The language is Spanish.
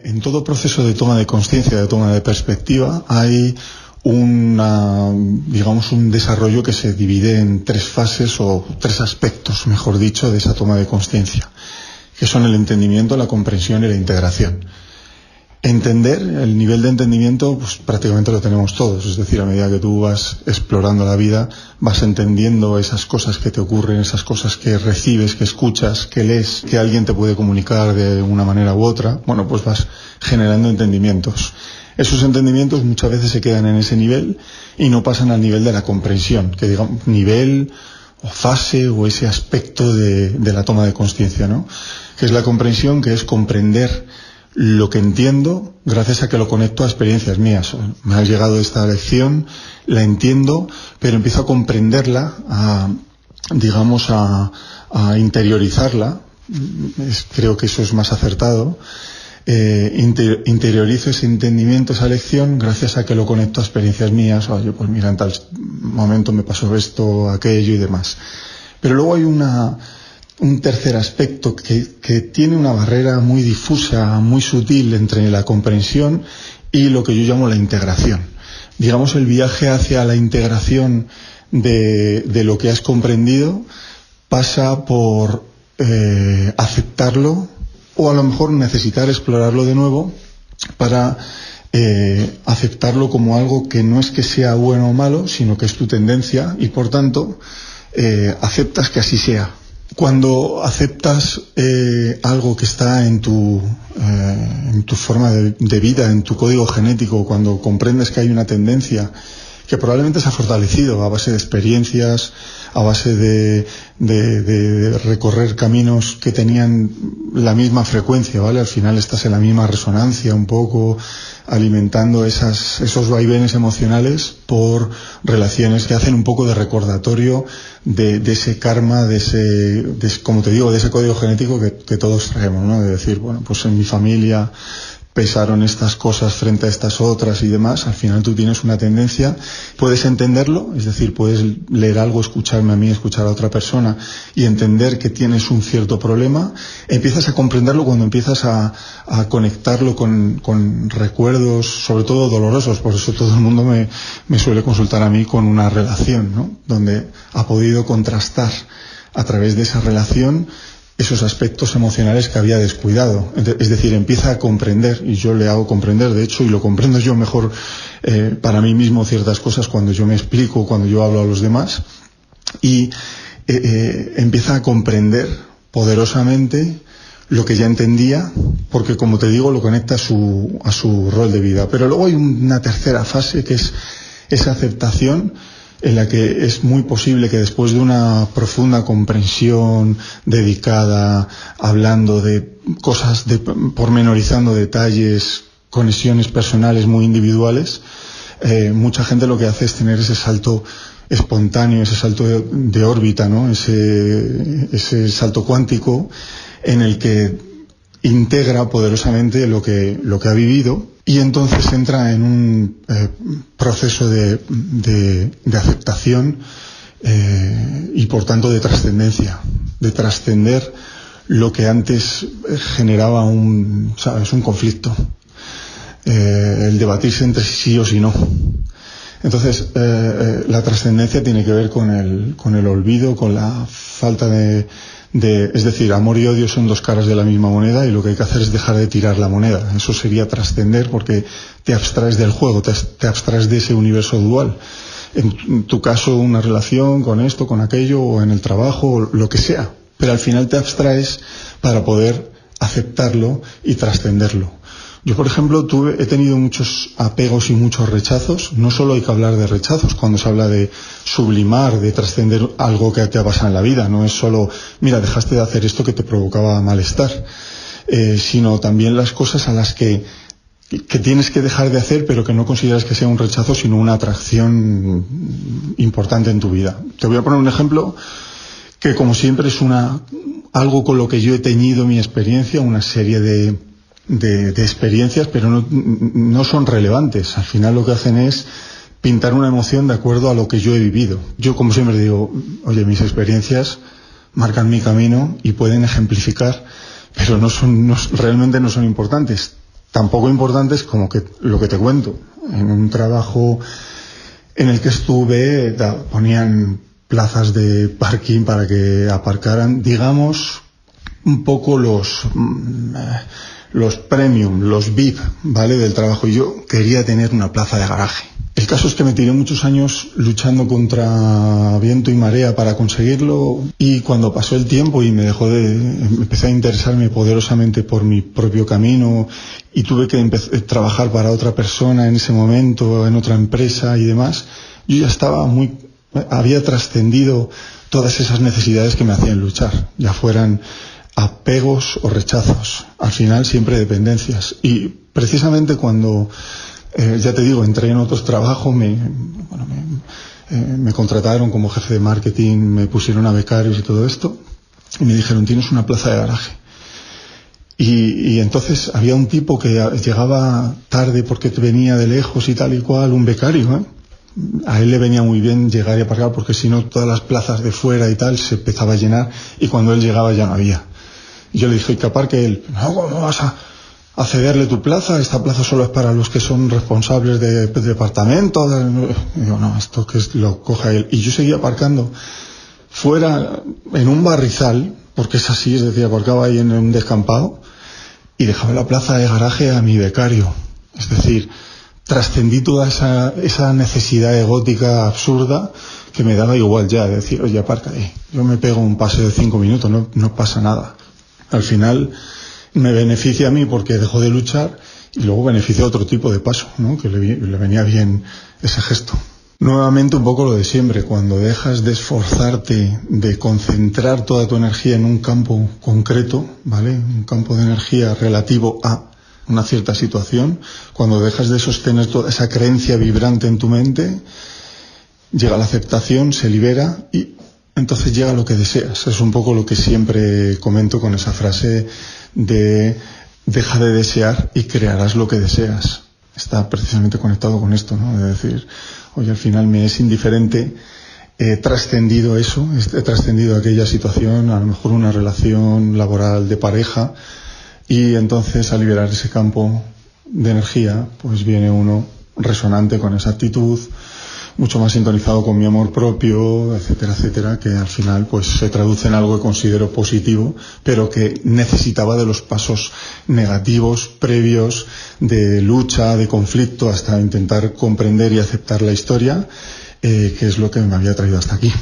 En todo proceso de toma de conciencia, de toma de perspectiva, hay un desarrollo que se divide en tres fases o tres aspectos, mejor dicho, de esa toma de conciencia, que son el entendimiento, la comprensión y la integración. Entender, el nivel de entendimiento, pues prácticamente lo tenemos todos, es decir, a medida que tú vas explorando la vida, vas entendiendo esas cosas que te ocurren, esas cosas que recibes, que escuchas, que lees, que alguien te puede comunicar de una manera u otra, bueno, pues vas generando entendimientos. Esos entendimientos muchas veces se quedan en ese nivel y no pasan al nivel de la comprensión, que digamos, nivel o fase o ese aspecto de la toma de conciencia, ¿no? Que es la comprensión, que es comprender lo que entiendo gracias a que lo conecto a experiencias mías. Me ha llegado esta lección, la entiendo, pero empiezo a comprenderla, a interiorizarla. Creo que eso es más acertado. Interiorizo ese entendimiento, esa lección, gracias a que lo conecto a experiencias mías. Oye, pues mira, en tal momento me pasó esto, aquello y demás. Pero luego hay un tercer aspecto que tiene una barrera muy difusa, muy sutil entre la comprensión y lo que yo llamo la integración. Digamos, el viaje hacia la integración de lo que has comprendido pasa por aceptarlo o a lo mejor necesitar explorarlo de nuevo para aceptarlo como algo que no es que sea bueno o malo, sino que es tu tendencia y por tanto aceptas que así sea. Cuando aceptas algo que está en tu forma de vida, en tu código genético, cuando comprendes que hay una tendencia que probablemente se ha fortalecido a base de experiencias, a base de recorrer caminos que tenían la misma frecuencia, ¿vale? Al final estás en la misma resonancia un poco, alimentando esos vaivenes emocionales por relaciones que hacen un poco de recordatorio de ese karma, como te digo, de ese código genético que todos traemos, ¿no? De decir, bueno, pues en mi familia pesaron estas cosas frente a estas otras y demás. Al final tú tienes una tendencia, puedes entenderlo, es decir, puedes leer algo, escucharme a mí, escuchar a otra persona y entender que tienes un cierto problema. Empiezas a comprenderlo cuando empiezas a conectarlo con recuerdos, sobre todo dolorosos. Por eso todo el mundo me suele consultar a mí con una relación, ¿no? Donde ha podido contrastar a través de esa relación esos aspectos emocionales que había descuidado. Es decir, empieza a comprender, y yo le hago comprender, de hecho, y lo comprendo yo mejor para mí mismo ciertas cosas cuando yo me explico, cuando yo hablo a los demás, y empieza a comprender poderosamente lo que ya entendía, porque como te digo, lo conecta a su rol de vida. Pero luego hay una tercera fase que es esa aceptación, en la que es muy posible que después de una profunda comprensión dedicada, hablando de cosas, pormenorizando detalles, conexiones personales muy individuales, mucha gente lo que hace es tener ese salto espontáneo, ese salto de órbita, ¿no? Ese salto cuántico en el que integra poderosamente lo que ha vivido. Y entonces entra en un proceso de aceptación y por tanto de trascendencia, de trascender lo que antes generaba un conflicto, el debatirse entre sí o sí no. Entonces la trascendencia tiene que ver con el olvido, con la falta es decir, amor y odio son dos caras de la misma moneda y lo que hay que hacer es dejar de tirar la moneda. Eso sería trascender porque te abstraes del juego, te abstraes de ese universo dual. En tu caso, una relación con esto, con aquello, o en el trabajo, o lo que sea. Pero al final te abstraes para poder aceptarlo y trascenderlo. Yo, por ejemplo, he tenido muchos apegos y muchos rechazos. No solo hay que hablar de rechazos cuando se habla de sublimar, de trascender algo que te ha pasado en la vida. No es solo, mira, dejaste de hacer esto que te provocaba malestar, sino también las cosas a las que tienes que dejar de hacer, pero que no consideras que sea un rechazo, sino una atracción importante en tu vida. Te voy a poner un ejemplo que, como siempre, es algo con lo que yo he teñido mi experiencia, una serie de experiencias, pero no son relevantes. Al final lo que hacen es pintar una emoción de acuerdo a lo que yo he vivido. Yo, como siempre digo, oye, mis experiencias marcan mi camino y pueden ejemplificar, pero realmente no son importantes. tan poco importantes como que lo que te cuento. En un trabajo en el que estuve ponían plazas de parking para que aparcaran, digamos, un poco los premium, los VIP, ¿vale?, del trabajo. Y yo quería tener una plaza de garaje. El caso es que me tiré muchos años luchando contra viento y marea para conseguirlo, y cuando pasó el tiempo y empecé a interesarme poderosamente por mi propio camino y tuve que trabajar para otra persona en ese momento, en otra empresa y demás, yo ya había trascendido todas esas necesidades que me hacían luchar, ya fueran apegos o rechazos, al final siempre dependencias. Y precisamente cuando ya te digo, entré en otros trabajos, me contrataron como jefe de marketing, me pusieron a becarios y todo esto, y me dijeron, tienes una plaza de garaje. Y entonces había un tipo que llegaba tarde porque venía de lejos y tal y cual, un becario, ¿eh? A él le venía muy bien llegar y aparcar, porque si no todas las plazas de fuera y tal se empezaba a llenar, y cuando él llegaba ya no había. Y yo le dije, que aparque él. No, ¿cómo vas a cederle tu plaza? Esta plaza solo es para los que son responsables de departamento. Y digo, no, esto que lo coja él. Y yo seguía aparcando fuera en un barrizal, porque es así, es decir, aparcaba ahí en un descampado y dejaba la plaza de garaje a mi becario. Es decir, trascendí toda esa necesidad egótica absurda que me daba igual ya, de decir, oye, aparca ahí. Yo me pego un paseo de 5 minutos, no pasa nada. Al final me beneficia a mí porque dejó de luchar, y luego beneficia a otro tipo de paso, ¿no?, que le venía bien ese gesto. Nuevamente un poco lo de siempre, cuando dejas de esforzarte, de concentrar toda tu energía en un campo concreto, ¿vale?, un campo de energía relativo a una cierta situación, cuando dejas de sostener toda esa creencia vibrante en tu mente, llega la aceptación, se libera y entonces llega lo que deseas. Es un poco lo que siempre comento con esa frase de deja de desear y crearás lo que deseas. Está precisamente conectado con esto, ¿no?, de decir, oye, al final me es indiferente, he trascendido eso, he trascendido aquella situación, a lo mejor una relación laboral de pareja, y entonces al liberar ese campo de energía, pues viene uno resonante con esa actitud, mucho más sintonizado con mi amor propio, etcétera, etcétera, que al final pues se traduce en algo que considero positivo, pero que necesitaba de los pasos negativos previos de lucha, de conflicto, hasta intentar comprender y aceptar la historia, que es lo que me había traído hasta aquí.